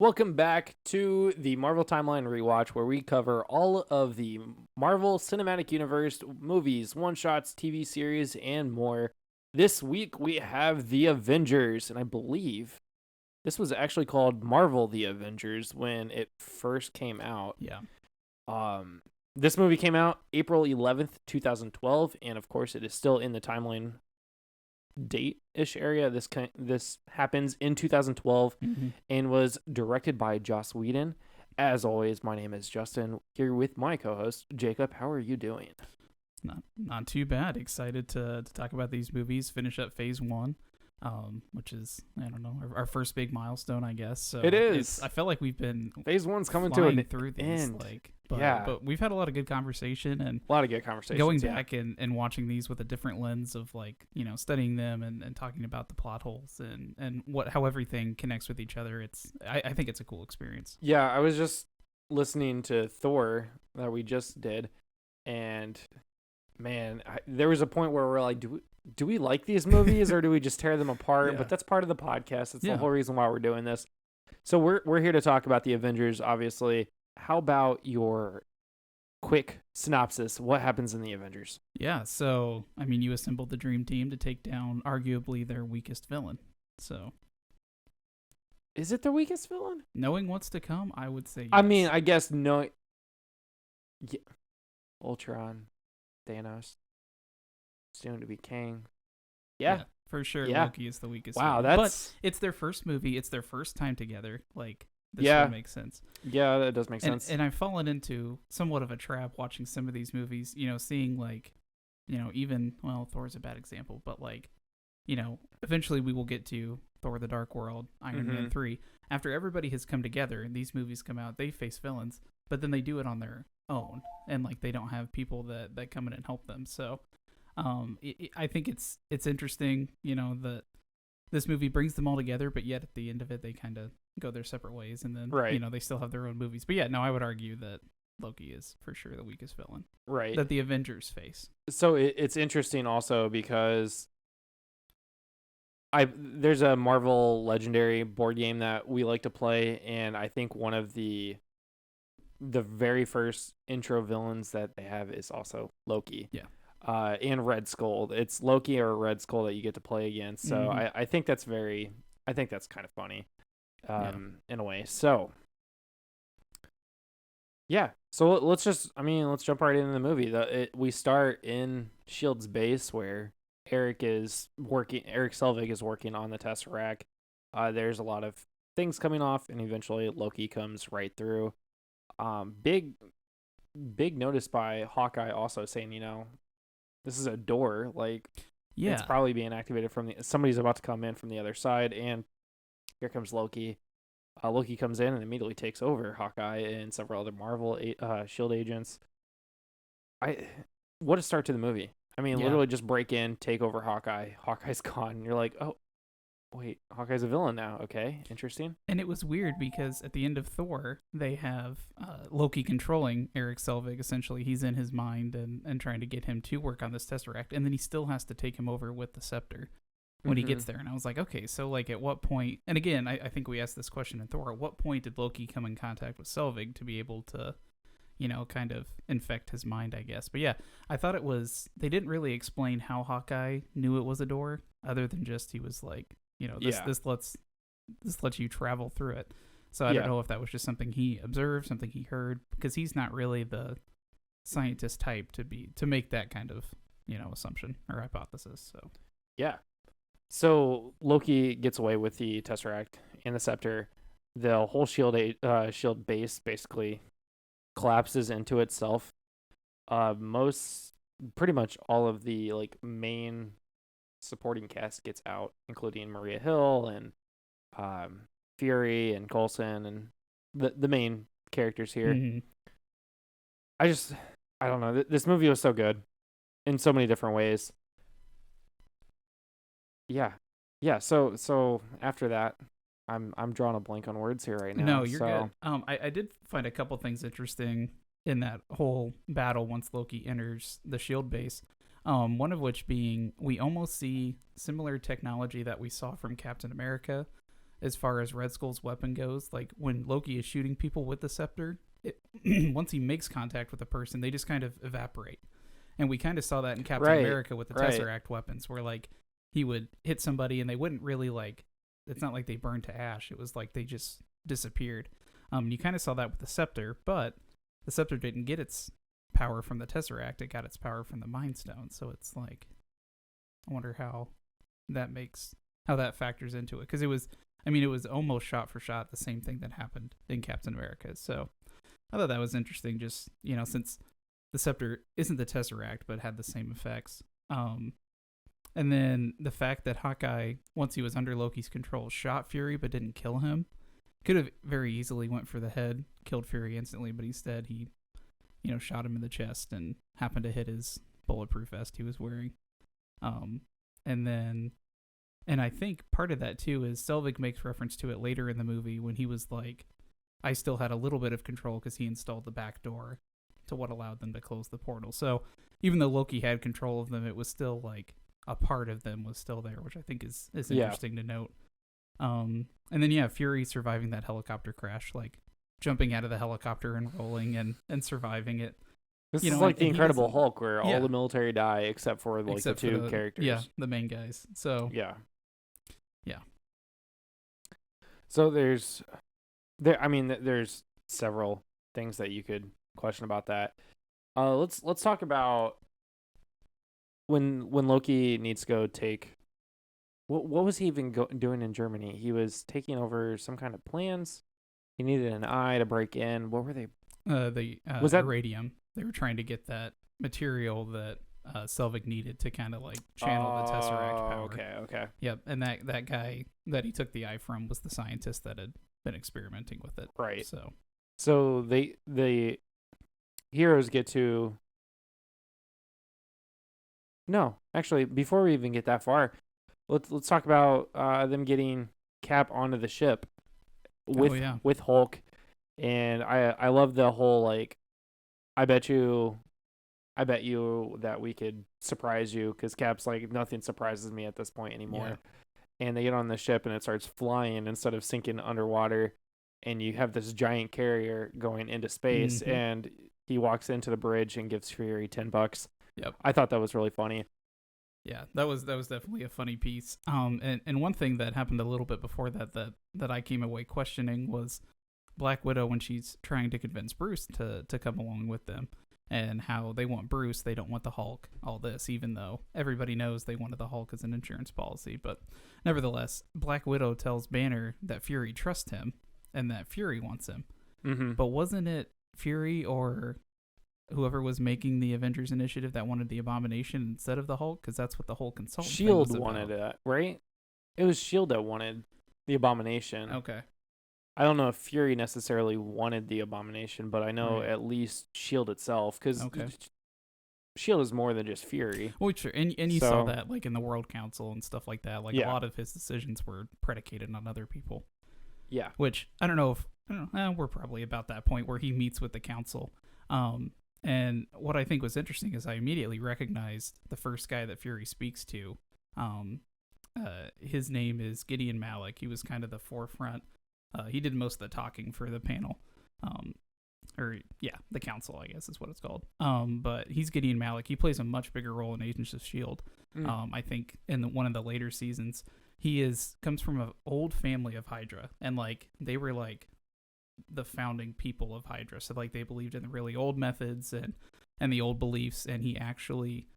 Welcome back to the Marvel Timeline Rewatch, where we cover all of the Marvel Cinematic Universe movies, one-shots, TV series, and more. This week we have The Avengers, and I believe this was actually called Marvel The Avengers when it first came out. Yeah. This movie came out April 11th, 2012, and of course it is still in the timeline date-ish area. This happens in 2012 and was directed by Joss Whedon. As always, my name is Justin, here with my co-host Jacob. How are you doing? Not too bad. Excited to talk about these movies, finish up phase one, which is, I don't know, our first big milestone, I guess. So it is. I feel like we've been phase one's coming to an through these, end. But we've had a lot of good conversation and a lot of good conversations. Going back and watching these with a different lens of studying them and talking about the plot holes and how everything connects with each other. I think it's a cool experience. Yeah, I was just listening to Thor that we just did, and man, there was a point where we're like, do we like these movies or do we just tear them apart? Yeah. But that's part of the podcast. It's the whole reason why we're doing this. So we're here to talk about the Avengers, obviously. How about your quick synopsis? What happens in the Avengers? Yeah, so, I mean, you assembled the dream team to take down arguably their weakest villain. So, is it their weakest villain? Knowing what's to come, I would say yes. I mean, I guess no. Yeah. Ultron, Thanos, soon to be King. Yeah, for sure. Yeah. Loki is the weakest. Wow, villain. but it's their first movie. It's their first time together. This would make sense. Yeah, that does make sense. And I've fallen into somewhat of a trap watching some of these movies. Seeing even Thor's a bad example, but eventually we will get to Thor: The Dark World, Iron Man 3. After everybody has come together and these movies come out, they face villains, but then they do it on their own, and they don't have people that come in and help them. So, I think it's interesting, that this movie brings them all together, but yet at the end of it, they kind of go their separate ways, and then they still have their own movies. But yeah, no, I would argue that Loki is for sure the weakest villain, right? That the Avengers face. So it's interesting also because there's a Marvel Legendary board game that we like to play, and I think one of the very first intro villains that they have is also Loki. Yeah. And Red Skull. It's Loki or Red Skull that you get to play against. So I think that's kind of funny, in a way. So yeah. So let's jump right into the movie. We start in S.H.I.E.L.D's base where Eric Selvig is working on the Tesseract. There's a lot of things coming off, and eventually Loki comes right through. Big notice by Hawkeye also saying, this is a door, it's probably being activated somebody's about to come in from the other side, and here comes Loki. Loki comes in and immediately takes over Hawkeye and several other Marvel S.H.I.E.L.D. agents. What a start to the movie. I mean, literally just break in, take over Hawkeye. Hawkeye's gone, and you're like, oh, wait, Hawkeye's a villain now. Okay, interesting. And it was weird because at the end of Thor, they have Loki controlling Eric Selvig. Essentially, he's in his mind and trying to get him to work on this Tesseract. And then he still has to take him over with the scepter when he gets there. And I was like, okay, so at what point? And again, I think we asked this question in Thor. At what point did Loki come in contact with Selvig to be able to, kind of infect his mind, I guess. But yeah, I thought they didn't really explain how Hawkeye knew it was a door other than just he was like, this lets you travel through it. So I don't know if that was just something he observed, something he heard, because he's not really the scientist type to make that kind of, assumption or hypothesis. So yeah. So Loki gets away with the Tesseract and the scepter. The whole S.H.I.E.L.D. base basically collapses into itself. Pretty much all of the main supporting cast gets out, including Maria Hill and Fury and Coulson and the main characters here. I don't know. This movie was so good in so many different ways. Yeah. So after that, I'm drawing a blank on words here right now. No, you're good. I did find a couple things interesting in that whole battle once Loki enters the S.H.I.E.L.D. base. One of which being we almost see similar technology that we saw from Captain America as far as Red Skull's weapon goes. Like when Loki is shooting people with the scepter, once he makes contact with a person, they just kind of evaporate. And we kind of saw that in Captain America with the Tesseract weapons, where like he would hit somebody and they wouldn't really like. It's not like they burned to ash. It was like they just disappeared. You kind of saw that with the scepter, but the scepter didn't get its power from the Tesseract. It got its power from the Mind Stone. So it's like, I wonder how that factors into it, because it was almost shot for shot the same thing that happened in Captain America. So I thought that was interesting, just since the scepter isn't the Tesseract but had the same effects. And then the fact that Hawkeye, once he was under Loki's control, shot Fury but didn't kill him. Could have very easily went for the head, killed Fury instantly, but instead he shot him in the chest and happened to hit his bulletproof vest he was wearing. And I think part of that too is Selvig makes reference to it later in the movie when he was like, I still had a little bit of control because he installed the back door to what allowed them to close the portal. So even though Loki had control of them, it was still like a part of them was still there, which I think is interesting to note. And then Fury surviving that helicopter crash, like jumping out of the helicopter and rolling and surviving it. This is like the Incredible Hulk, where all the military die except for like the two characters. Yeah, the main guys. So yeah. So there's several things that you could question about that. Let's talk about when Loki needs to go take. What was he even doing in Germany? He was taking over some kind of plans. He needed an eye to break in. What were they? Was that iridium? They were trying to get that material that Selvig needed to kind of like channel the Tesseract power. Okay. Yep, and that guy that he took the eye from was the scientist that had been experimenting with it. Right. So the heroes get to. No, actually, before we even get that far, let's talk about them getting Cap onto the ship with Hulk, and I love the whole like, I bet you that we could surprise you, because Cap's like, nothing surprises me at this point anymore. Yeah. And they get on the ship and it starts flying instead of sinking underwater, and you have this giant carrier going into space, and he walks into the bridge and gives Fury $10. Yep. I thought that was really funny. Yeah, that was definitely a funny piece. And one thing that happened a little bit before that I came away questioning was Black Widow, when she's trying to convince Bruce to come along with them, and how they want Bruce, they don't want the Hulk, all this, even though everybody knows they wanted the Hulk as an insurance policy. But nevertheless, Black Widow tells Banner that Fury trusts him and that Fury wants him. Mm-hmm. But wasn't it Fury or whoever was making the Avengers Initiative that wanted the Abomination instead of the Hulk? Because that's what the whole consultant S.H.I.E.L.D. wanted it, right? It was S.H.I.E.L.D. that wanted the Abomination. Okay. I don't know if Fury necessarily wanted the Abomination, but I know at least S.H.I.E.L.D. itself, because S.H.I.E.L.D. is more than just Fury. Well, sure. And you saw that like in the World Council and stuff like that. Like a lot of his decisions were predicated on other people. Yeah. Which I don't know. We're probably about that point where he meets with the council. And what I think was interesting is I immediately recognized the first guy that Fury speaks to. His name is Gideon Malik. He was kind of the forefront. He did most of the talking for the panel. The council, I guess is what it's called. But he's Gideon Malik. He plays a much bigger role in Agents of S.H.I.E.L.D. I think in one of the later seasons. He comes from an old family of Hydra, and like they were like the founding people of Hydra. So like they believed in the really old methods and the old beliefs. And he actually,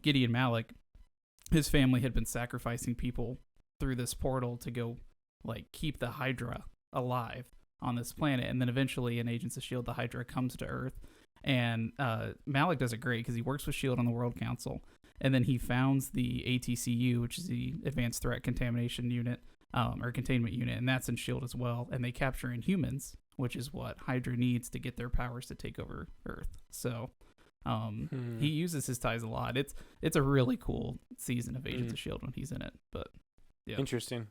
Gideon Malik, his family had been sacrificing people through this portal to go like keep the Hydra alive on this planet. And then eventually in Agents of S.H.I.E.L.D., the Hydra comes to Earth, and Malik does it great because he works with S.H.I.E.L.D. on the World Council. And then he founds the ATCU, which is the Advanced Threat Contamination Unit, or Containment Unit, and that's in S.H.I.E.L.D. as well. And they capture Inhumans, which is what Hydra needs to get their powers to take over Earth. So he uses his ties a lot. It's a really cool season of Agents of S.H.I.E.L.D. when he's in it. But yeah, interesting.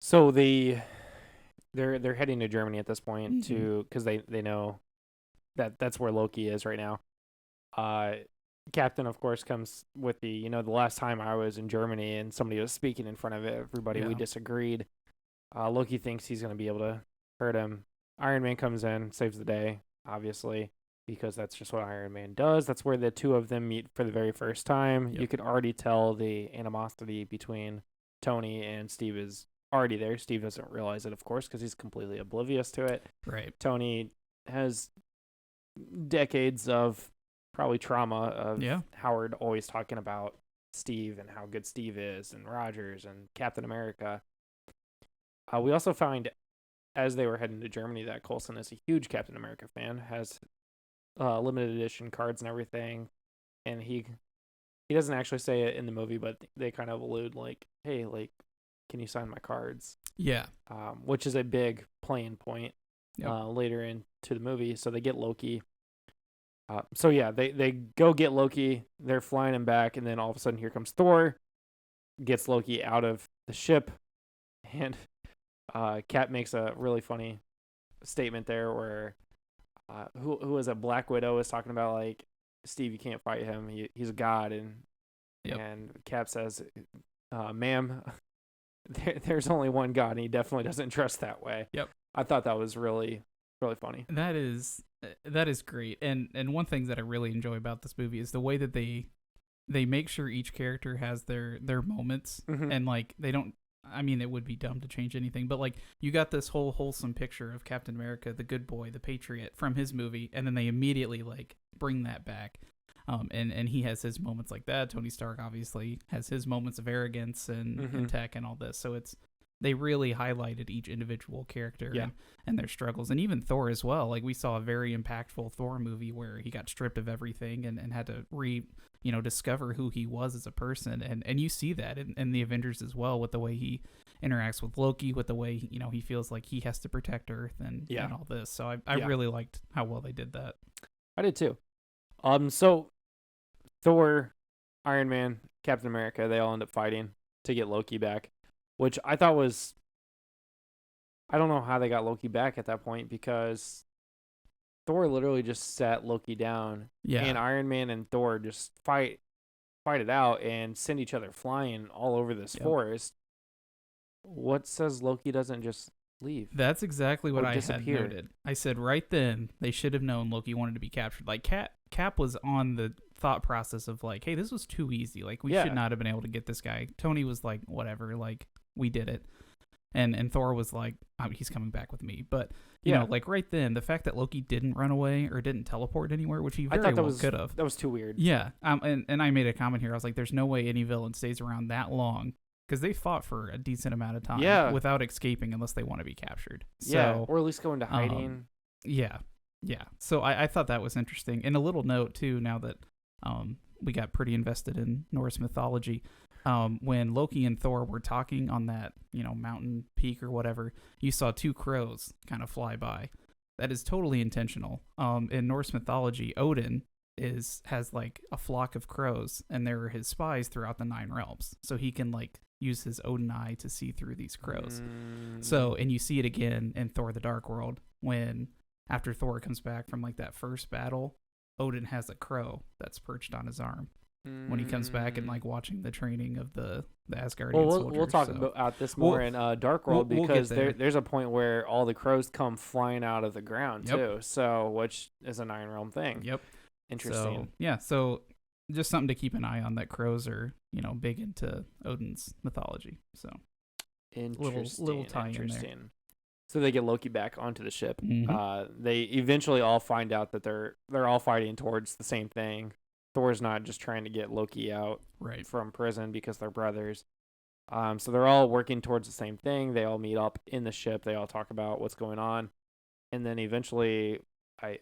So they're heading to Germany at this point because they know that that's where Loki is right now. Captain, of course, comes with the the last time I was in Germany and somebody was speaking in front of everybody, we Yeah. disagreed. Loki thinks he's going to be able to hurt him. Iron Man comes in, saves the day, obviously, because that's just what Iron Man does. That's where the two of them meet for the very first time. Yep. You could already tell the animosity between Tony and Steve is already there. Steve doesn't realize it, of course, because he's completely oblivious to it. Right. Tony has decades of probably trauma of Yeah. Howard always talking about Steve and how good Steve is and Rogers and Captain America. We also find as they were heading to Germany that Coulson is a huge Captain America fan, has limited edition cards and everything, and he doesn't actually say it in the movie, but they kind of allude like, "Hey, like, can you sign my cards?" Yeah. Which is a big playing point Yep. later into the movie. So they get Loki. So yeah, they go get Loki. They're flying him back, and then all of a sudden, here comes Thor, gets Loki out of the ship, and Cap makes a really funny statement there where who was it? Black Widow was talking about like, Steve, you can't fight him. He's a god, Yep. and Cap says, "Ma'am, there's only one God, and he definitely doesn't trust that way." Yep. I thought that was really really funny. That is great. And one thing that I really enjoy about this movie is the way that they make sure each character has their moments, Mhm. and like they don't. I mean, it would be dumb to change anything, but like you got this whole wholesome picture of Captain America, the good boy, the patriot from his movie, and then they immediately like bring that back. And he has his moments like that. Tony Stark obviously has his moments of arrogance and tech and all this. So they really highlighted each individual character and their struggles, and even Thor as well. Like we saw a very impactful Thor movie where he got stripped of everything and had to discover who he was as a person, and you see that in the Avengers as well, with the way he interacts with Loki, with the way he feels like he has to protect Earth and all this. So I really liked how well they did that. I did too. So Thor, Iron Man, Captain America, they all end up fighting to get Loki back, which I thought was, I don't know how they got Loki back at that point, because Thor literally just sat Loki down, and Iron Man and Thor just fight it out and send each other flying all over this forest. What says Loki doesn't just leave? That's exactly what I disappear? had noted. I said right then they should have known Loki wanted to be captured. Like Cap was on the thought process of like, hey, this was too easy. Like we should not have been able to get this guy. Tony was like, whatever, like we did it. And Thor was like, he's coming back with me. But you know, like right then, the fact that Loki didn't run away or didn't teleport anywhere, which he very well could have. That was too weird. Yeah. And I made a comment here. I was like, there's no way any villain stays around that long, because they fought for a decent amount of time without escaping unless they want to be captured. So, or at least go into hiding. Yeah. So I thought that was interesting. And a little note too, now that we got pretty invested in Norse mythology. When Loki and Thor were talking on that, mountain peak or whatever, you saw two crows kind of fly by. That is totally intentional. In Norse mythology, Odin has like a flock of crows, and they're his spies throughout the 9 realms. So he can like use his Odin eye to see through these crows. So, and you see it again in Thor: The Dark World, when after Thor comes back from like that first battle, Odin has a crow that's perched on his arm when he comes back and like watching the training of the Asgardian soldiers. We'll talk about this more in Dark World, because there's a point where all the crows come flying out of the ground too. So, which is a 9 realm thing. Yep. Interesting. So just something to keep an eye on, that crows are, big into Odin's mythology. So little tie in there. So they get Loki back onto the ship. Mm-hmm. They eventually all find out that they're all fighting towards the same thing. Thor's not just trying to get Loki out from prison because they're brothers. So they're all working towards the same thing. They all meet up in the ship. They all talk about what's going on. And then eventually, I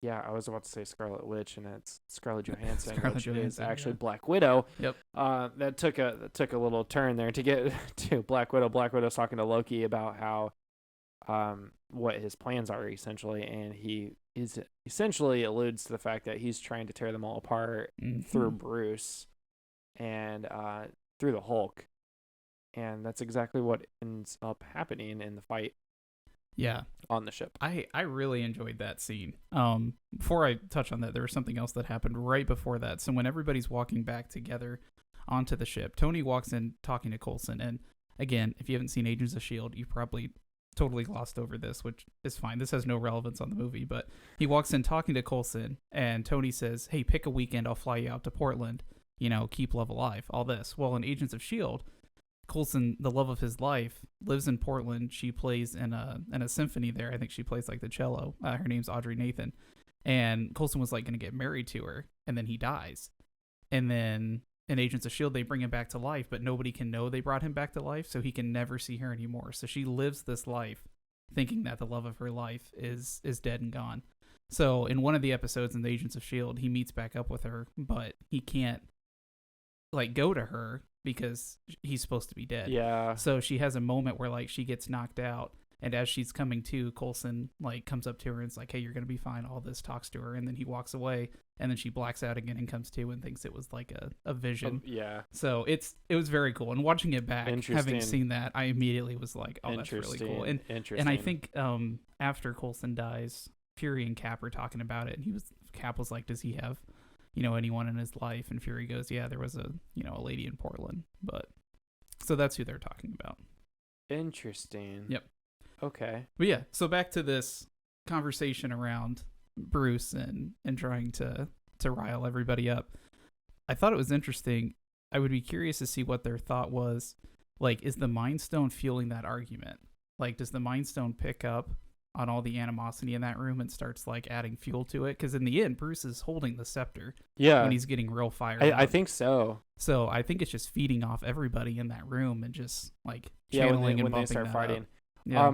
was about to say Scarlet Witch, and it's Scarlett Johansson, which is actually Black Widow. Yep. That took a little turn there to get to Black Widow. Black Widow's talking to Loki about how what his plans are, essentially, and he essentially alludes to the fact that he's trying to tear them all apart through Bruce and through the Hulk, and that's exactly what ends up happening in the fight. Yeah. on the ship. I really enjoyed that scene. Before I touch on that, there was something else that happened right before that. So when everybody's walking back together onto the ship, Tony walks in talking to Coulson. And again, if you haven't seen Agents of S.H.I.E.L.D., you probably totally glossed over this, which is fine. This has no relevance on the movie. But he walks in talking to Coulson, and Tony says, hey, pick a weekend. I'll fly you out to Portland. Keep love alive. All this. Well, in Agents of S.H.I.E.L.D., Coulson, the love of his life, lives in Portland. She plays in a symphony there. I think she plays like the cello. Her name's Audrey Nathan, and Coulson was like going to get married to her, and then he dies. And then in Agents of S.H.I.E.L.D., they bring him back to life, but nobody can know they brought him back to life, so he can never see her anymore. So she lives this life thinking that the love of her life is dead and gone. So in one of the episodes in the Agents of S.H.I.E.L.D., he meets back up with her, but he can't like go to her because he's supposed to be dead. Yeah. So she has a moment where like she gets knocked out, and as she's coming to, Coulson like comes up to her and is like, hey, you're gonna be fine. All this, talks to her, and then he walks away, and then she blacks out again and comes to and thinks it was like a vision. Yeah. So it was very cool. And watching it back, having Interesting. seen that, I immediately was like, oh, that's really cool. And Interesting. and I think after Coulson dies, Fury and Cap are talking about it, and Cap was like, does he have anyone in his life? And Fury goes, yeah, there was a lady in Portland. But so that's who they're talking about. Interesting. Yep. Okay. But yeah, so back to this conversation around Bruce and trying to rile everybody up. I thought it was interesting. I would be curious to see what their thought was. Like, is the Mind Stone fueling that argument? Like, does the Mind Stone pick up on all the animosity in that room and starts like adding fuel to it? Because in the end, Bruce is holding the scepter when he's getting real fired up. I think so. So I think it's just feeding off everybody in that room and just like channeling and when they start fighting. Up. Yeah.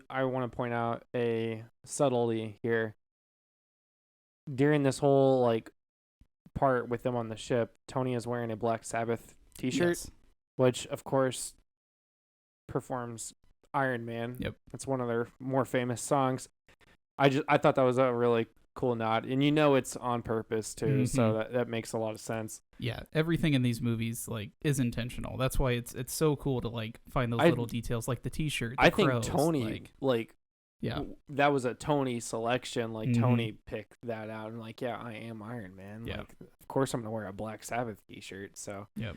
I want to point out a subtlety here. During this whole like part with them on the ship, Tony is wearing a Black Sabbath t-shirt, Yes. which of course performs Iron Man. Yep. It's one of their more famous songs. I thought that was a really cool nod, and it's on purpose too, so that makes a lot of sense. Yeah, everything in these movies like is intentional. That's why it's so cool to like find those little details, like the T-shirt. The crows, think Tony yeah, that was a Tony selection. Like Tony picked that out, and like, yeah, I am Iron Man. Yeah. Like, of course I'm gonna wear a Black Sabbath T-shirt. So yep.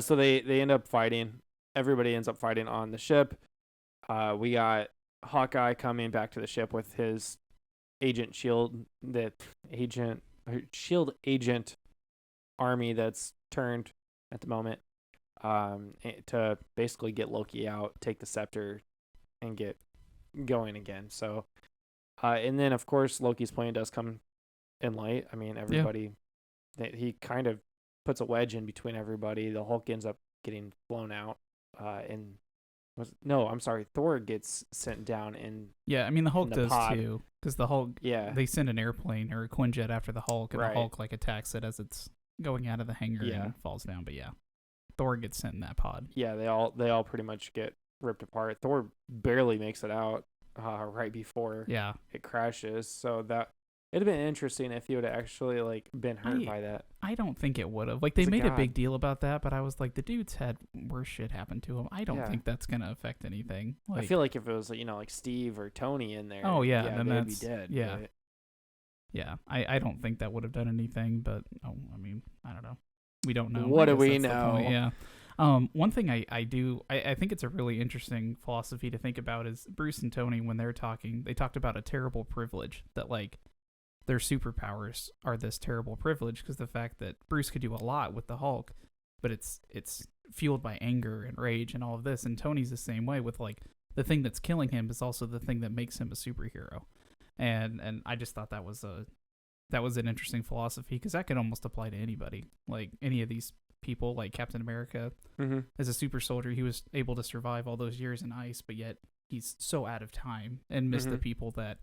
So they end up fighting. Everybody ends up fighting on the ship. We got Hawkeye coming back to the ship with his Agent S.H.I.E.L.D. S.H.I.E.L.D. agent army that's turned at the moment to basically get Loki out, take the scepter, and get going again. So, and then of course Loki's plan does come in light. I mean, everybody, he kind of puts a wedge in between everybody. The Hulk ends up getting blown out, Thor gets sent down in. Yeah, I mean the Hulk does pod. too, because the Hulk. Yeah. They send an airplane or a Quinjet after the Hulk, and Right. the Hulk like attacks it as it's going out of the hangar and falls down. But yeah, Thor gets sent in that pod. Yeah, they all pretty much get ripped apart. Thor barely makes it out right before it crashes. So that it'd have been interesting if he would have actually like been hurt by that. I don't think it would have. Like they made a big deal about that, but I was like, the dude's had worse shit happen to him. I don't think that's gonna affect anything. Like, I feel like if it was like Steve or Tony in there, then they'd that's be dead. Yeah. But Yeah, I don't think that would have done anything, but I mean, I don't know. We don't know. What do we that's the know? point, yeah. One thing I think it's a really interesting philosophy to think about is Bruce and Tony, when they're talking, they talked about a terrible privilege, that like their superpowers are this terrible privilege because the fact that Bruce could do a lot with the Hulk, but it's fueled by anger and rage and all of this, and Tony's the same way with like the thing that's killing him is also the thing that makes him a superhero. And I just thought that was an interesting philosophy because that could almost apply to anybody, like any of these people, like Captain America. As a super soldier, he was able to survive all those years in ice, but yet he's so out of time and missed the people that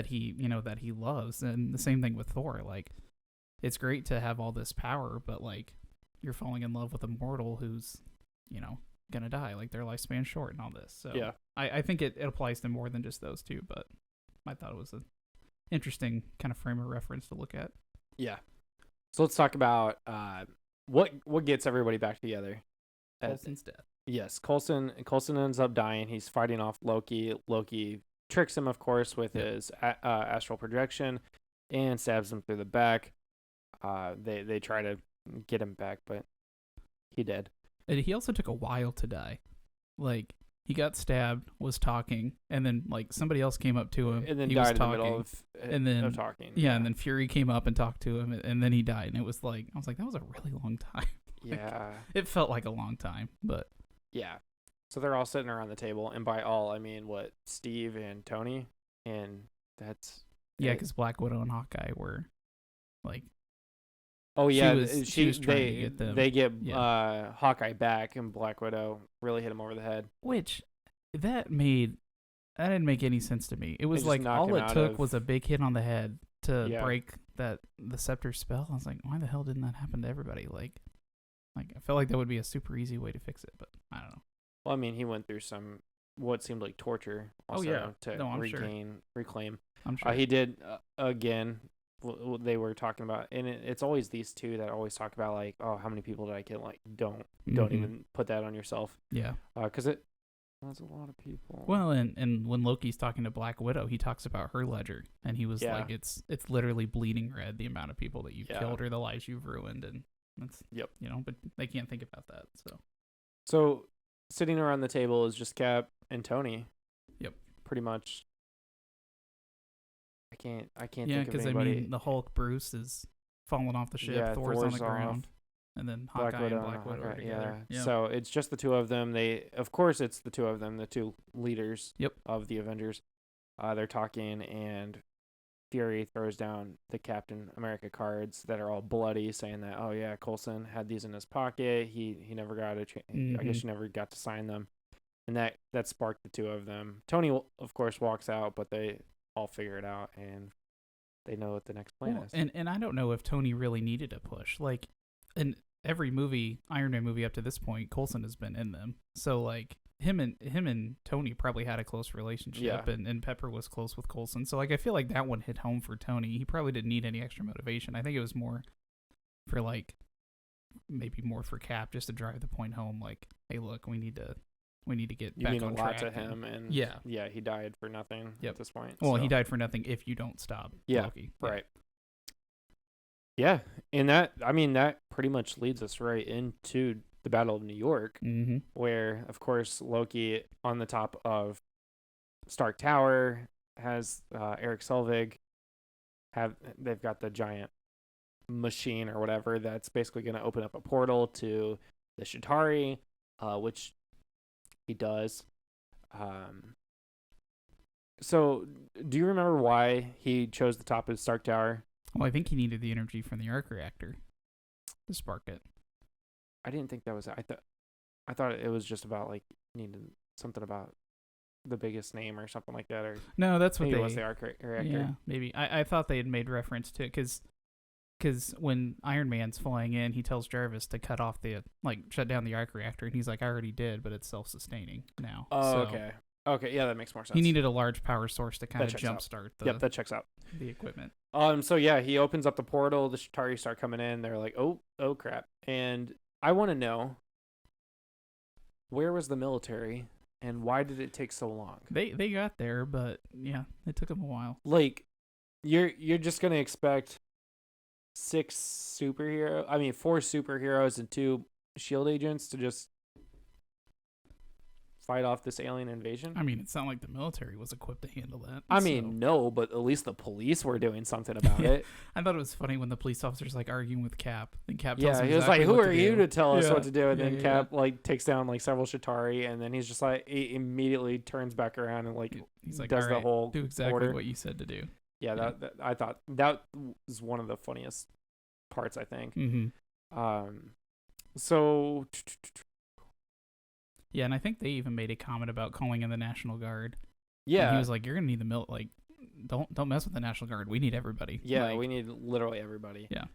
he that he loves. And the same thing with Thor. Like, it's great to have all this power, but like you're falling in love with a mortal who's gonna die, like their lifespan's short and all this. So yeah, I think it applies to more than just those two, but I thought it was an interesting kind of frame of reference to look at. Yeah. So let's talk about what gets everybody back together. Coulson's death. Yes, Coulson ends up dying. He's fighting off Loki. Loki tricks him, of course, with Yep. his astral projection, and stabs him through the back. They try to get him back, but he dead. And he also took a while to die. Like, he got stabbed, was talking, and then like somebody else came up to him, And then he died was in the middle and then of talking. yeah, and then Fury came up and talked to him, and then he died. And it was like, I was like, that was a really long time. Yeah. It felt like a long time, but Yeah. So they're all sitting around the table, and by all I mean what, Steve and Tony, and that's yeah, it. because Black Widow and Hawkeye were like, Oh yeah, she was trying to get them. they get Yeah. Hawkeye back, and Black Widow really hit him over the head. Which that didn't make any sense to me. It was just like knock all him it out took of- was a big hit on the head to Yeah. break the scepter spell. I was like, why the hell didn't that happen to everybody? Like I felt like that would be a super easy way to fix it, but I don't know. Well, I mean, he went through some what seemed like torture also to I'm sure. reclaim. I'm sure. He did again. They were talking about, and it's always these two that always talk about like, oh, how many people did I kill? Like, don't Mhm. even put that on yourself. Yeah. Because that's a lot of people. Well, and when Loki's talking to Black Widow, he talks about her ledger, and he was Yeah. like, it's literally bleeding red, the amount of people that you've Yeah. killed or the lives you've ruined, and that's but they can't think about that. So sitting around the table is just Cap and Tony. Yep. Pretty much. I can't Yeah, think of because anybody. the Hulk Bruce is falling off the ship. Yeah, Thor's on the Thor's off. ground, and then Black Hawkeye Widow and Black Widow are Hawkeye, together. yeah. So it's just the two of them. Of course, it's the two of them, the two leaders Yep. of the Avengers. They're talking, and Fury throws down the Captain America cards that are all bloody, saying that, oh yeah, Coulson had these in his pocket. He never got I guess he never got to sign them, and that sparked the two of them. Tony, of course, walks out, but they all figure it out, and they know what the next plan is. And I don't know if Tony really needed a push. Like, in every movie, Iron Man movie up to this point, Coulson has been in them. So like him and Tony probably had a close relationship, Yeah. and Pepper was close with Coulson. So like I feel like that one hit home for Tony. He probably didn't need any extra motivation. I think it was more for like maybe more for Cap, just to drive the point home. Like, hey, look, we need to get You back mean on a lot track. to him, and yeah, he died for nothing Yep. at this point. Well, so. he died for nothing if you don't stop Loki. Right. Yeah, and that pretty much leads us right into the Battle of New York, Mm-hmm. where, of course, Loki on the top of Stark Tower has Eric Selvig. They've got the giant machine or whatever that's basically going to open up a portal to the Chitauri, which he does. So, do you remember why he chose the top of Stark Tower? Well, I think he needed the energy from the arc reactor to spark it. I didn't think that was. I thought it was just about like needing something about the biggest name or something like that, or No, that's what maybe they. it was the arc reactor. Yeah, maybe. I thought they had made reference to it because when Iron Man's flying in, he tells Jarvis to shut down the arc reactor, and he's like, I already did, but it's self-sustaining now. Oh, So okay. Okay, yeah, that makes more sense. he needed a large power source to kind That of checks out. jumpstart That checks out. the equipment. So yeah, he opens up the portal. The Chitauri start coming in. They're like, oh crap. And I want to know, where was the military, and why did it take so long? They got there, but yeah, it took them a while. Like, you're just gonna expect four superheroes and two S.H.I.E.L.D. agents to just fight off this alien invasion? I mean, it's not like the military was equipped to handle that. I mean, no, but at least the police were doing something about it. I thought it was funny when the police officer's like arguing with Cap, and Cap tells Yeah, him he was exactly like, "Who what are to you do." to tell us Yeah. what to do?" And Yeah, then yeah, Cap like takes down like several Chitauri, and then he's just like, he immediately turns back around and like He's like, does "All the right, whole do exactly order. what you said to do." Yeah, Yeah. that I thought that was one of the funniest parts, I think. Mm-hmm. So Yeah, and I think they even made a comment about calling in the National Guard. yeah, And he was like, "You're gonna need the like, don't mess with the National Guard. We need everybody." yeah, Like, we need literally everybody. Yeah.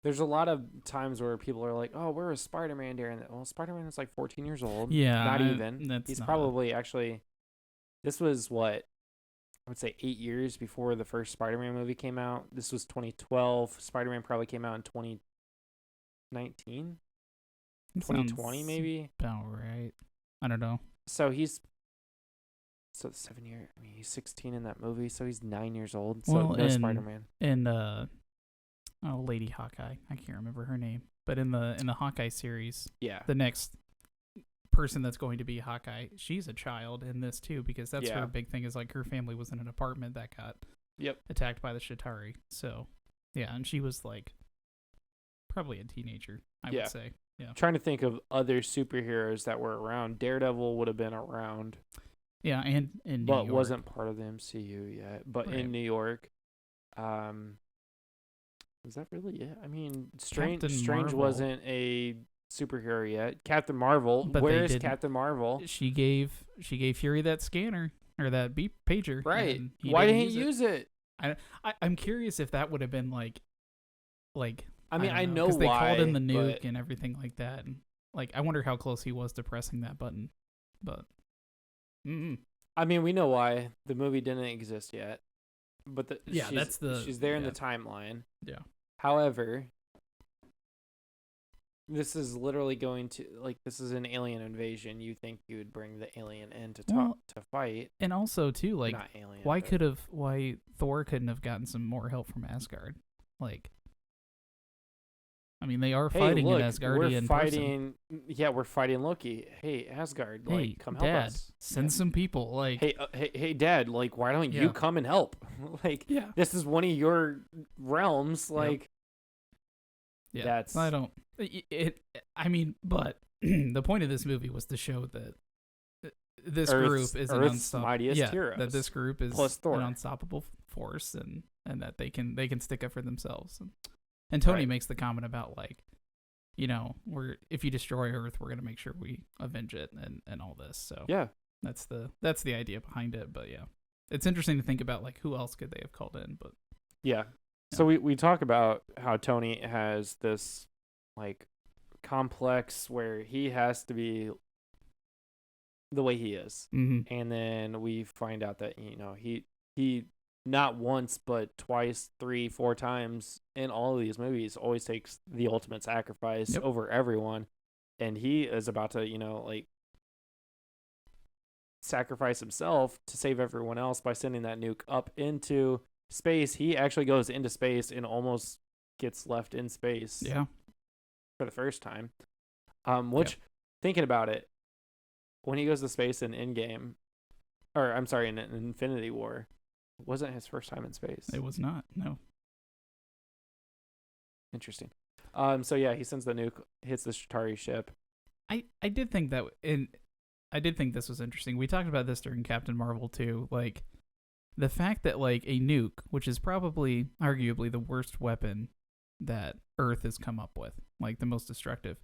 There's a lot of times where people are like, "Oh, where was Spider-Man during that?" Well, Spider-Man is like 14 years old. Yeah, Not even. that's He's not probably actually. This was what I would say 8 years before the first Spider-Man movie came out. This was 2012. Spider-Man probably came out in 2019, it 2020 sounds maybe. about right. I don't know. So he's So 7 year. I mean, he's 16 in that movie, so he's 9 years old. So Well, no Spider-Man. And Lady Hawkeye. I can't remember her name, but in the Hawkeye series, Yeah. the next person that's going to be Hawkeye, she's a child in this too, because that's her big thing. Is like her family was in an apartment that got attacked by the Chitauri. So yeah, and she was like probably a teenager, I would say. Yeah. I'm trying to think of other superheroes that were around. Daredevil would have been around. Yeah, and in New but York. Wasn't part of the MCU yet. But in New York, is that really it? I mean, Strange wasn't a superhero yet. Captain Marvel. Where is Captain Marvel? She gave Fury that scanner or that beep pager. Right. Why didn't he use it? I'm curious if that would have been like. I mean, I know why. Because they called in the nuke but... and everything like that. And, like, I wonder how close he was to pressing that button. But. I mean, we know why. The movie didn't exist yet. But she's there in the timeline. Yeah. However, this is literally going to, like, this is an alien invasion. You think you would bring the alien in to fight. And also, too, like, not alien, why Thor couldn't have gotten some more help from Asgard? Like, I mean, they are fighting an Asgardian person. We're fighting Loki. Hey, Asgard, come help Dad, us. Send some people. Like, hey, Dad, like, why don't you come and help? Like, this is one of your realms. Like, that's. I don't. I mean, but the point of this movie was to show that this group is an unstoppable. Mightiest heroes. That this group is plus Thor. An unstoppable force, and that they can stick up for themselves. And Tony makes the comment about, like, you know, if you destroy Earth, we're gonna make sure we avenge it and all this. So that's the idea behind it. But it's interesting to think about, like, who else could they have called in? But so we talk about how Tony has this, like, complex where he has to be the way he is, and then we find out that he not once, but twice, 3, 4 times in all of these movies, always takes the ultimate sacrifice over everyone. And he is about to, like, sacrifice himself to save everyone else by sending that nuke up into space. He actually goes into space and almost gets left in space for the first time. Thinking about it, when he goes to space in Endgame, or I'm sorry, in Infinity War, wasn't his first time in space. It was not. No. Interesting. He sends the nuke, hits the Chitauri ship. I did think that, and I did think this was interesting. We talked about this during Captain Marvel too. Like, the fact that, like, a nuke, which is probably arguably the worst weapon that Earth has come up with, like the most destructive,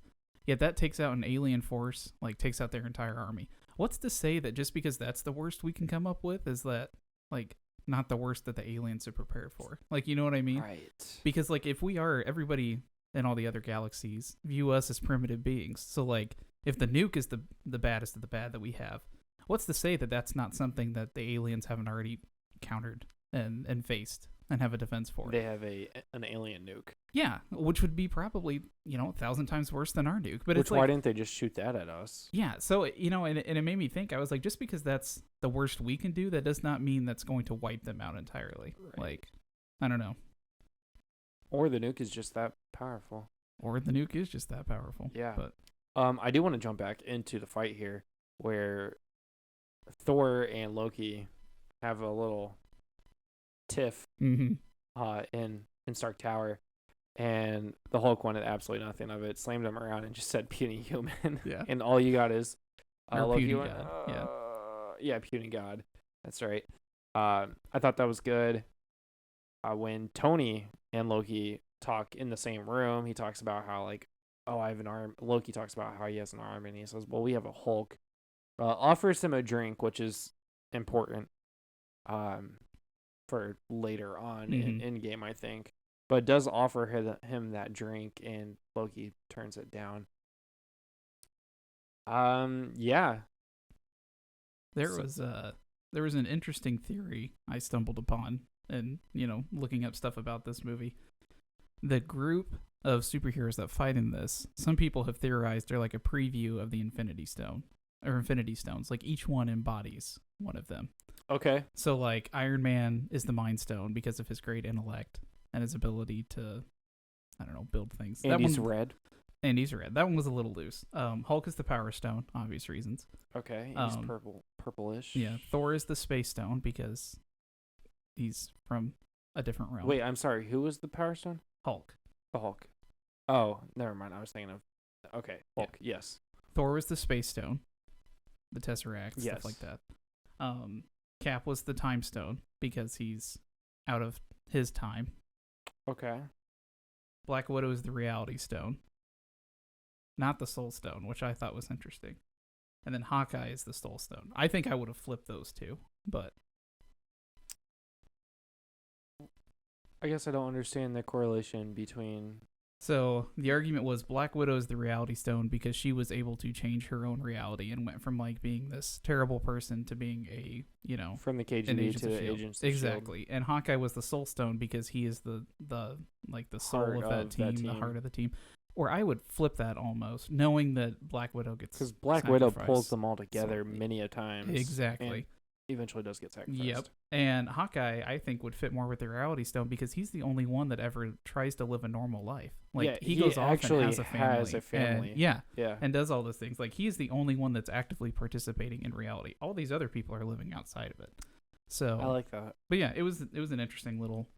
yet that takes out an alien force, like takes out their entire army. What's to say that just because that's the worst we can come up with is that, like, not the worst that the aliens are prepared for? Like, you know what I mean? Right. Because, like, if we are, everybody in all the other galaxies view us as primitive beings. So, like, if the nuke is the baddest of the bad that we have, what's to say that that's not something that the aliens haven't already countered and faced and have a defense for? They have an alien nuke. Yeah, which would be probably, 1,000 times worse than our nuke. But why didn't they just shoot that at us? Yeah, so, and it made me think. I was like, just because that's the worst we can do, that does not mean that's going to wipe them out entirely. Right. Like, I don't know. Or the nuke is just that powerful. Yeah. But I do want to jump back into the fight here, where Thor and Loki have a little tiff in Stark Tower, and the Hulk wanted absolutely nothing of it, slammed him around and just said puny human. And all you got is Loki puny god. Puny god. That's right. I thought that was good. When Tony and Loki talk in the same room, he talks about how, like, I have an arm. Loki talks about how he has an arm, and he says, well, we have a Hulk. Offers him a drink, which is important for later on in Endgame, I think. But does offer him that drink, and Loki turns it down. There was an interesting theory I stumbled upon, and looking up stuff about this movie. The group of superheroes that fight in this, some people have theorized they're like a preview of the Infinity Stone, or Infinity Stones. Like each one embodies one of them. Okay. So like Iron Man is the Mind Stone because of his great intellect and his ability to, I don't know, build things. And he's red. And he's red. That one was a little loose. Hulk is the Power Stone, obvious reasons. Okay. He's purplish. Yeah. Thor is the Space Stone because he's from a different realm. Wait, I'm sorry. Who was the Power Stone? Hulk. The Hulk. Oh, never mind. I was thinking of. Okay, Hulk. Yeah. Yes. Thor was the Space Stone, the Tesseract, Yes. stuff like that. Cap was the Time Stone because he's out of his time. Okay. Black Widow is the Reality Stone, not the Soul Stone, which I thought was interesting. And then Hawkeye is the Soul Stone. I think I would have flipped those two, but I guess I don't understand the correlation between. so the argument was Black Widow is the Reality Stone because she was able to change her own reality and went from like being this terrible person to being a, you know, From the an KGB Agents to of the S.H.I.E.L.D. Agents of S.H.I.E.L.D. Exactly. And Hawkeye was the Soul Stone because he is the soul Heart of that team, the heart of the team. Or I would flip that almost, knowing that Black Widow gets Because Black Widow sacrificed. pulls them all together So- many a times. Exactly. And eventually does get sacrificed. Yep. And Hawkeye, I think, would fit more with the Reality Stone because he's the only one that ever tries to live a normal life. Like Yeah, he he goes off actually and has a family. family. And, Yeah. and does all those things. Like he's the only one that's actively participating in reality. All these other people are living outside of it. So I like that. but yeah, it was an interesting little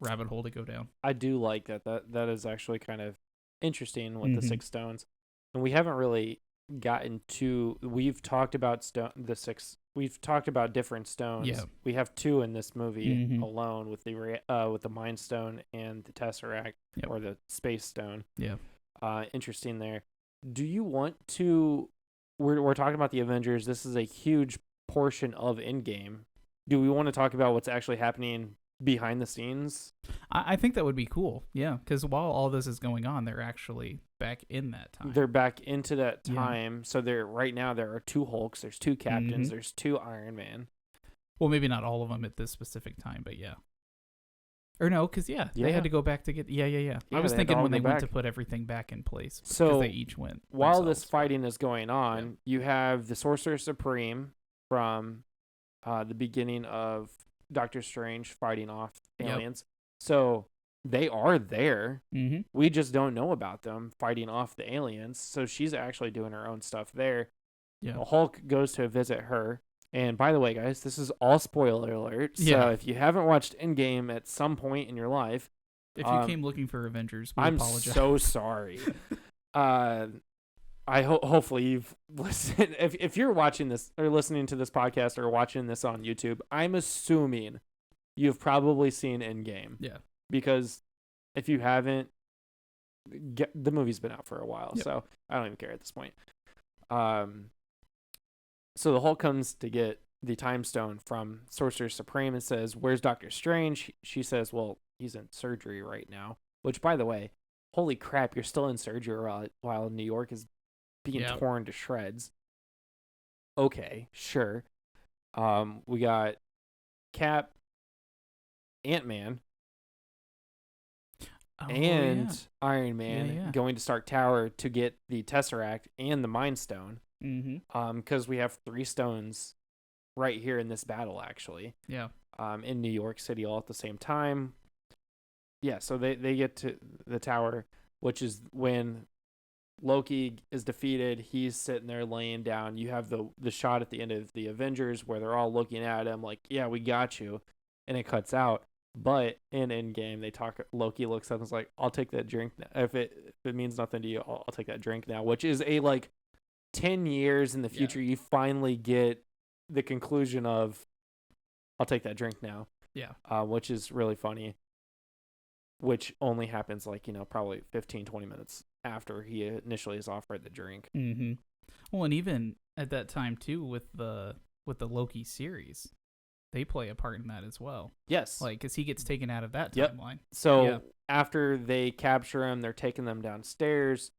rabbit hole to go down. I do like that. That is actually kind of interesting with the Mhm. 6 stones. And we haven't really gotten to. We've talked about the 6. We've talked about different stones. Yeah. We have 2 in this movie Mhm. alone with the Mind Stone and the Tesseract Yep. or the Space Stone. Yeah. Interesting there. Do you want to? We're talking about the Avengers. This is a huge portion of Endgame. Do we want to talk about what's actually happening behind the scenes? I think that would be cool. Yeah, because while all this is going on, they're actually back in that time. They're back into that Yeah. time. So right now there are 2 Hulks, there's 2 Captains, Mhm. there's 2 Iron Man. Well, maybe not all of them at this specific time, but yeah. Or no, because they had to go back to get. Yeah. I Yeah, was they had to thinking all when go they went back. to put everything back in place. So, because they each went. While this themselves. fighting is going on, you have the Sorcerer Supreme from the beginning of Doctor Strange fighting off Yep. aliens. So they are there. Mhm. We just don't know about them fighting off the aliens. So she's actually doing her own stuff there. Yeah. The Hulk goes to visit her. And by the way, guys, this is all spoiler alert. So Yeah. if you haven't watched Endgame at some point in your life, If you came looking for Avengers, we I'm apologize. so sorry. Hopefully you've listened. If you're watching this or listening to this podcast or watching this on YouTube, I'm assuming you've probably seen Endgame. Yeah. Because if you haven't, the movie's been out for a while, Yep. so I don't even care at this point. So the Hulk comes to get the Time Stone from Sorcerer Supreme and says, "Where's Doctor Strange?" She says, "Well, he's in surgery right now." Which, by the way, holy crap, you're still in surgery while New York is being Yep. torn to shreds. Okay, sure. We got Cap, Ant-Man, Oh, and Iron Man Yeah. going to Stark Tower to get the Tesseract and the Mind Stone. Mhm. Because we have 3 stones right here in this battle, actually. Yeah. In New York City all at the same time. Yeah, so they get to the tower, which is when Loki is defeated. He's sitting there laying down. You have the shot at the end of the Avengers where they're all looking at him like, "Yeah, we got you," and it cuts out. But in Endgame, Loki looks up and is like, "I'll take that drink now. If it means nothing to you, I'll take that drink now," which is a 10 years in the Yeah. future, you finally get the conclusion of, "I'll take that drink now," Yeah. which is really funny, which only happens probably 15, 20 minutes after he initially is offered the drink. Mhm. Well, and even at that time too, with the Loki series, they play a part in that as well. Yes. Like, because he gets taken out of that Yep. timeline. So Yeah. after they capture him, they're taking them downstairs.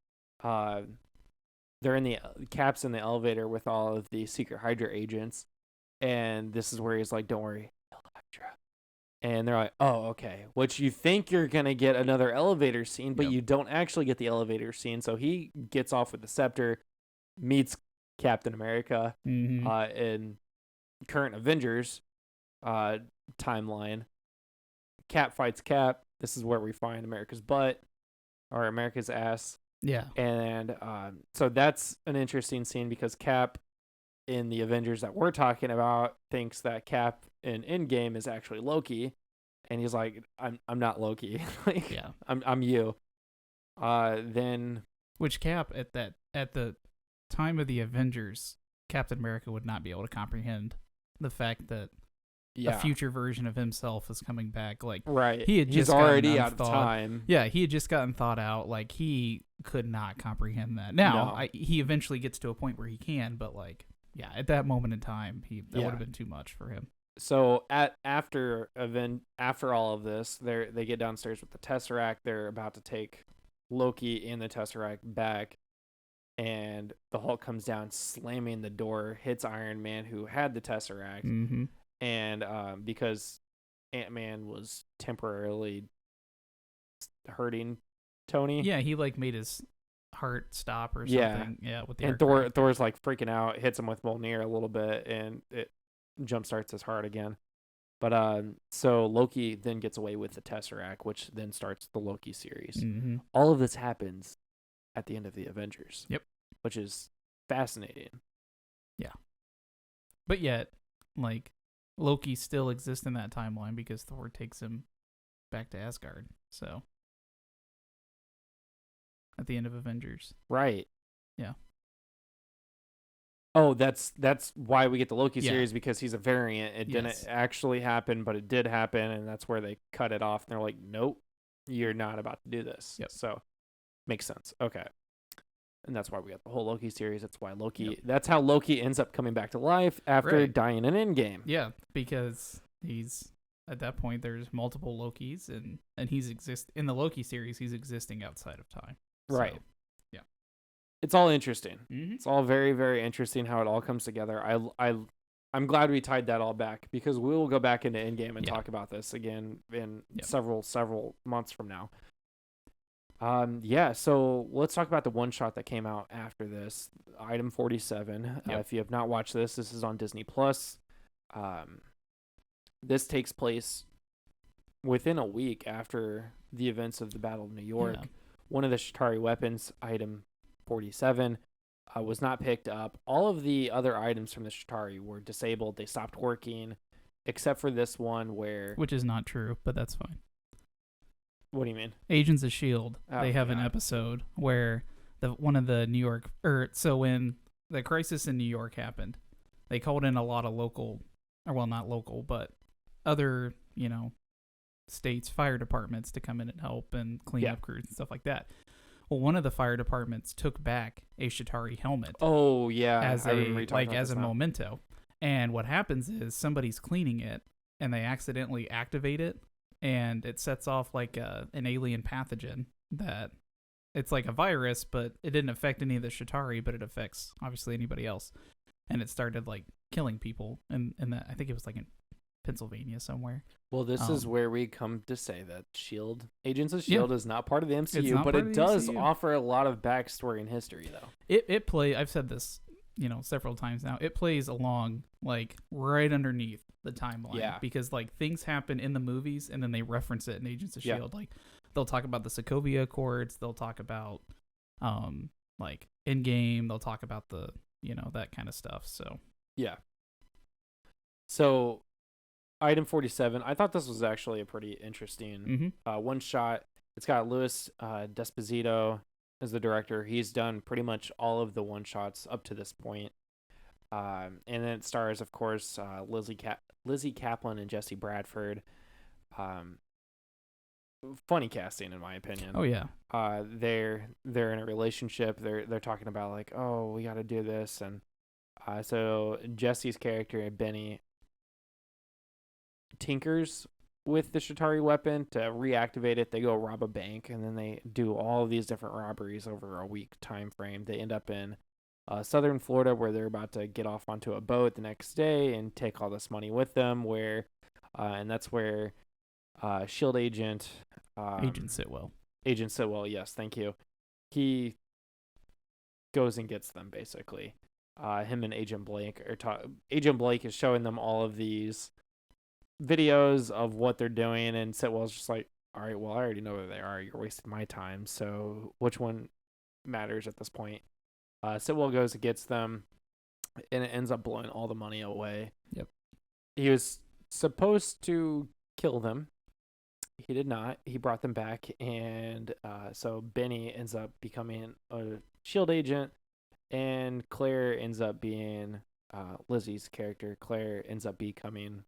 They're in Cap's in the elevator with all of the secret Hydra agents, and this is where he's like, "Don't worry, Hydra." And they're like, "Oh, okay." Which you think you're gonna get another elevator scene, but Yep. you don't actually get the elevator scene. So he gets off with the scepter, meets Captain America. Mm-hmm. In current Avengers timeline, Cap fights Cap. This is where we find America's butt or America's ass. Yeah. And so that's an interesting scene because Cap in the Avengers that we're talking about thinks that Cap in Endgame is actually Loki, and he's like, I'm not Loki. Like, Yeah. I'm you. Then Which Cap at the time of the Avengers, Captain America would not be able to comprehend the fact that a future version of himself is coming back. Like, right, he had he's just already gotten out of time. Yeah, he had just gotten thought out. Like, he could not comprehend that. Now, No. he eventually gets to a point where he can, but like, yeah, at that moment in time, that would have been too much for him. So after all of this, they get downstairs with the Tesseract. They're about to take Loki and the Tesseract back, and the Hulk comes down, slamming the door, hits Iron Man, who had the Tesseract, Mm-hmm. and because Ant-Man was temporarily hurting Tony. Yeah, he like made his heart stop or Yeah. something. Yeah, with the And Thor's like freaking out, hits him with Mjolnir a little bit, and it jumpstarts his heart again. But so Loki then gets away with the Tesseract, which then starts the Loki series. Mm-hmm. All of this happens at the end of the Avengers. Yep. Which is fascinating. Yeah. But yet, like, Loki still exists in that timeline because Thor takes him back to Asgard. So, at the end of Avengers. Right. Yeah. Oh, that's why we get the Loki Yeah. series, because he's a variant. It didn't actually happen, but it did happen, and that's where they cut it off. And they're like, nope, you're not about to do this. Yep. So, makes sense. Okay. And that's why we got the whole Loki series. That's why Loki. Yep. That's how Loki ends up coming back to life after dying in Endgame. Yeah, because he's at that point there's multiple Lokis, and he's in the Loki series. He's existing outside of time. Right. So, yeah. It's all interesting. Mm-hmm. It's all very, very interesting how it all comes together. I'm glad we tied that all back, because we will go back into Endgame and talk about this again in several months from now. So let's talk about the one shot that came out after this, Item 47. If you have not watched this is on Disney Plus. This takes place within a week after the events of the Battle of New York. Yeah. One of the Chitauri weapons, Item 47, was not picked up. All of the other items from the Chitauri were disabled. They stopped working, except for this one which is not true, but that's fine. What do you mean? Agents of S.H.I.E.L.D. Oh, they have God. an episode where one of the New York, so when the crisis in New York happened, they called in a lot of local, or well, not local, but other, states' fire departments to come in and help and clean up crews and stuff like that. Well, one of the fire departments took back a Chitauri helmet. Oh yeah, as a memento. And what happens is somebody's cleaning it and they accidentally activate it, and it sets off like an alien pathogen that it's like a virus, but it didn't affect any of the Chitauri, but it affects obviously anybody else. And it started like killing people, and that I think it was like in Pennsylvania somewhere. Well, this is where we come to say that S.H.I.E.L.D., Agents of S.H.I.E.L.D. is not part of the MCU, but it does offer a lot of backstory and history, though. It I've said this, several times now. It plays along like right underneath the timeline, because like things happen in the movies and then they reference it in Agents of S.H.I.E.L.D. Like they'll talk about the Sokovia Accords, they'll talk about like Endgame, they'll talk about the that kind of stuff. So So Item 47, I thought this was actually a pretty interesting one shot. It's got Louis D'Esposito as the director. He's done pretty much all of the one shots up to this point. And then it stars, of course, Lizzie Kaplan and Jesse Bradford. Funny casting, in my opinion. Oh yeah. They're in a relationship. They're talking about like, oh, we got to do this, and so Jesse's character, Benny, tinkers with the Chitauri weapon to reactivate it. They go rob a bank, and then they do all of these different robberies over a week time frame. They end up in southern Florida, where they're about to get off onto a boat the next day and take all this money with them. And that's where S.H.I.E.L.D. agent Agent Sitwell, yes, thank you. He goes and gets them, basically. him and Agent Blake Agent Blake is showing them all of these videos of what they're doing, and Sitwell's just like, all right, well, I already know where they are. You're wasting my time. So which one matters at this point? Sitwell goes and gets them, and it ends up blowing all the money away. Yep. He was supposed to kill them. He did not. He brought them back, and so Benny ends up becoming a S.H.I.E.L.D. agent, and Claire ends up being Lizzie's character. Claire ends up becoming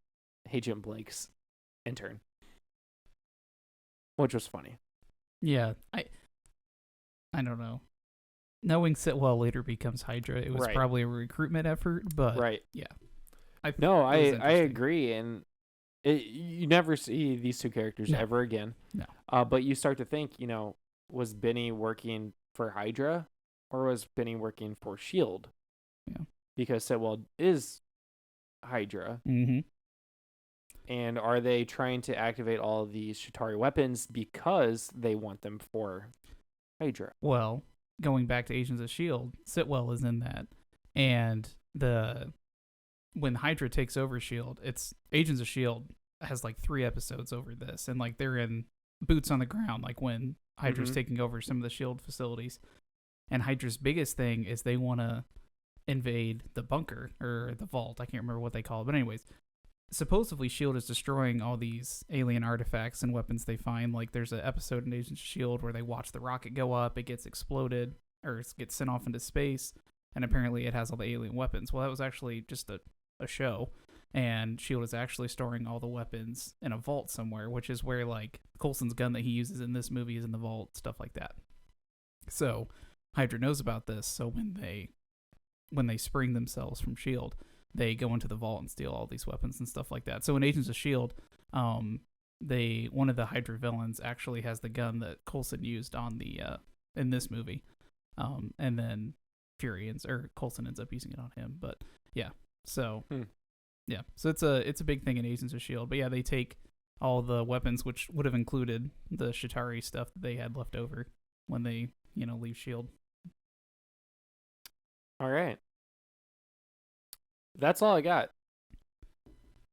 Agent Blake's intern, which was funny. Yeah, I don't know. Knowing Sitwell later becomes Hydra, it was Right. probably a recruitment effort, but Right. yeah. I it was interesting. agree, and you never see these two characters ever again. No. But you start to think, was Benny working for Hydra, or was Benny working for S.H.I.E.L.D.? Yeah. Because Sitwell is Hydra. Mm-hmm. And are they trying to activate all of these Chitauri weapons because they want them for Hydra? Well, going back to Agents of S.H.I.E.L.D., Sitwell is in that. And when Hydra takes over S.H.I.E.L.D., it's Agents of S.H.I.E.L.D. has like 3 episodes over this. And like they're in boots on the ground, like when Hydra's taking over some of the S.H.I.E.L.D. facilities. And Hydra's biggest thing is they want to invade the bunker or the vault. I can't remember what they call it. But anyways, supposedly S.H.I.E.L.D. is destroying all these alien artifacts and weapons they find. Like there's an episode in Agents of S.H.I.E.L.D. where they watch the rocket go up, it gets exploded or it gets sent off into space, and apparently it has all the alien weapons. Well, that was actually just a show, and S.H.I.E.L.D. is actually storing all the weapons in a vault somewhere, which is where like Coulson's gun that he uses in this movie is in the vault, stuff like that. So Hydra knows about this, so when they spring themselves from S.H.I.E.L.D., they go into the vault and steal all these weapons and stuff like that. So in Agents of S.H.I.E.L.D., one of the Hydra villains actually has the gun that Coulson used on the in this movie, and then Coulson ends up using it on him. But yeah, so yeah, so it's a big thing in Agents of S.H.I.E.L.D. But yeah, they take all the weapons, which would have included the Chitauri stuff that they had left over when they leave S.H.I.E.L.D. All right. That's all I got.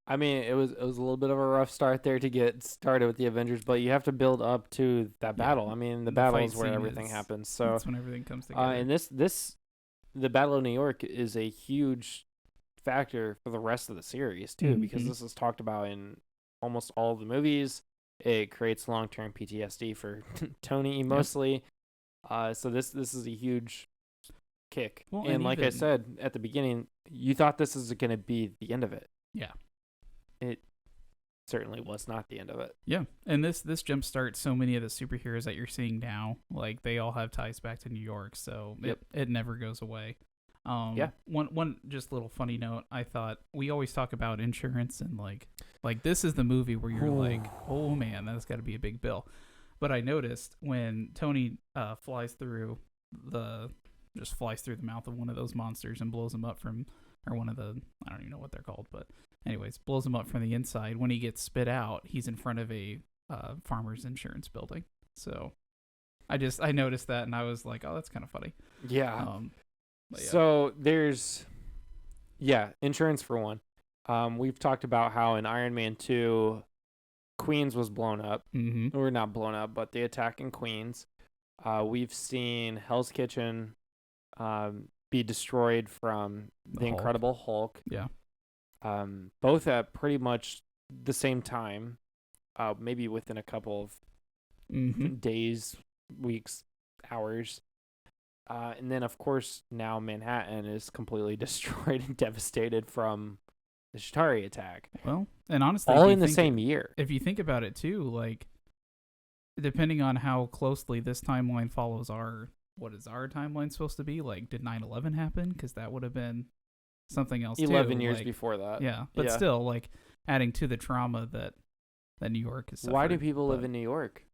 I mean, it was a little bit of a rough start there to get started with the Avengers, but you have to build up to that battle. I mean, the battle is where everything happens. So that's when everything comes together. And the Battle of New York is a huge factor for the rest of the series too, because this is talked about in almost all of the movies. It creates long-term PTSD for Tony mostly. So this is a huge kick. Well, and like I said at the beginning, you thought this is going to be the end of it. Yeah. It certainly was not the end of it. Yeah. And this jumpstarts so many of the superheroes that you're seeing now. Like they all have ties back to New York, so it never goes away. One just little funny note, I thought we always talk about insurance and like this is the movie where you're like, oh man, that's got to be a big bill. But I noticed when Tony flies through the mouth of one of those monsters and blows him up or one of the, I don't even know what they're called, but anyways, blows him up from the inside. When he gets spit out, he's in front of a farmer's insurance building. So I noticed that and I was like, oh, that's kind of funny. Yeah. Yeah. So there's, insurance for one. We've talked about how in Iron Man 2, Queens was blown up. Or not blown up, but the attack in Queens. We've seen Hell's Kitchen be destroyed from the Incredible Hulk. Yeah. Both at pretty much the same time, maybe within a couple of days, weeks, hours. And then, of course, now Manhattan is completely destroyed and devastated from the Chitauri attack. Well, and honestly, all in the same year. If you think about it, too, like, depending on how closely this timeline follows what is our timeline supposed to be? Like, did 9/11 happen? Because that would have been something else, 11 years before that. Yeah, but still, like, adding to the trauma that New York is. Why do people live in New York?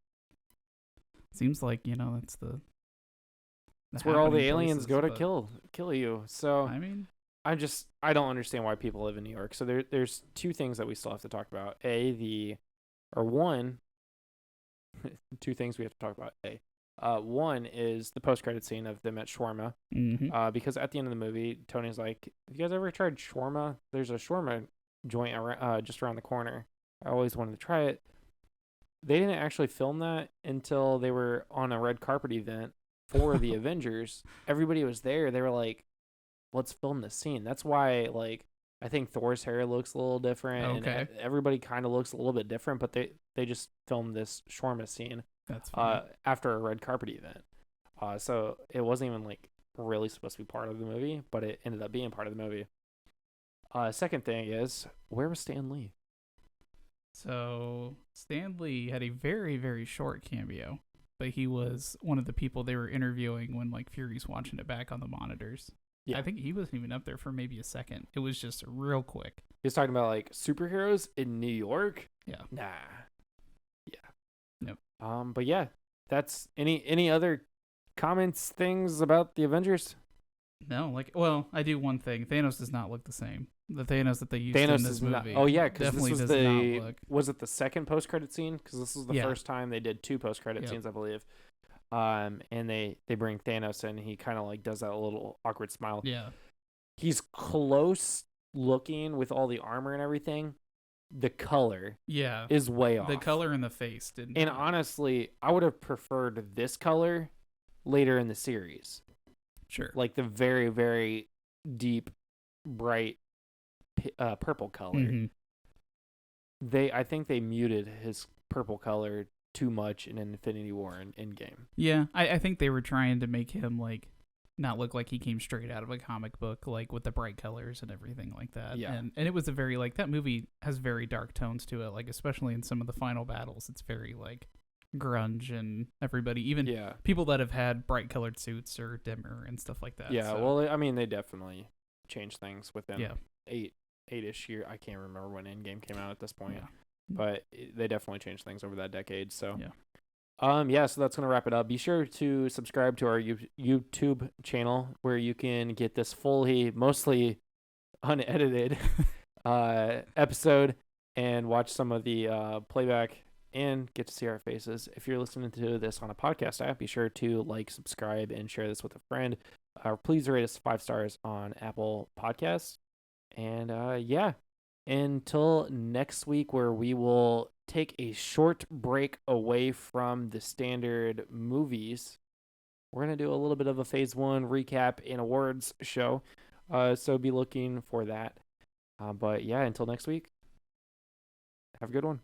Seems like, it's That's where all the aliens go to kill you. So I mean, I don't understand why people live in New York. So there's two things that we still have to talk about. Two things we have to talk about. One is the post-credit scene of them at shawarma. Mm-hmm. Because at the end of the movie, Tony's like, "Have you guys ever tried shawarma? There's a shawarma joint just around the corner. I always wanted to try it." They didn't actually film that until they were on a red carpet event for the Avengers. Everybody was there. They were like, "Let's film this scene." That's why, like, I think Thor's hair looks a little different, and Okay. everybody kind of looks a little bit different. But they just filmed this shawarma scene That's funny. after a red carpet event. So it wasn't even like really supposed to be part of the movie, but it ended up being part of the movie. Second thing is, where was Stan Lee? So Stan Lee had a very, very short cameo, but he was one of the people they were interviewing when like Fury's watching it back on the monitors. Yeah. I think he wasn't even up there for maybe a second. It was just real quick. He was talking about like superheroes in New York. Yeah. Nah. Yeah. Nope. But yeah, that's any other comments, things about the Avengers? No, like, well, I do one thing. Thanos does not look the same. The Thanos that they used Thanos in this is movie. not. Oh yeah, because this definitely was does the not look. was it the second post credit scene? Because this was the Yeah. first time they did two post credit Yep. scenes, I believe. And they bring Thanos in. He kind of like does that little awkward smile. Yeah. He's close looking with all the armor and everything. The color Yeah. is way off. The color in the face didn't. And honestly, I would have preferred this color later in the series. Sure. Like the very, very deep, bright purple color. Mhm. I think they muted his purple color too much in Infinity War and Endgame. Yeah, I think they were trying to make him like not look like he came straight out of a comic book, like with the bright colors and everything like that. Yeah. And it was a very like that movie has very dark tones to it, like especially in some of the final battles. It's very like grunge and everybody, even Yeah. people that have had bright colored suits or dimmer and stuff like that. Yeah. so, Well, I mean, they definitely changed things within yeah. eight-ish year. I can't remember when Endgame came out at this point, Yeah. but they definitely changed things over that decade. So Yeah. Yeah, so that's gonna wrap it up. Be sure to subscribe to our YouTube channel where you can get this fully, mostly unedited episode and watch some of the playback and get to see our faces. If you're listening to this on a podcast app, be sure to like, subscribe, and share this with a friend. Please rate us 5 stars on Apple Podcasts. And yeah, until next week, where we will take a short break away from the standard movies. We're going to do a little bit of a phase 1 recap and awards show. So be looking for that. But yeah, until next week, have a good one.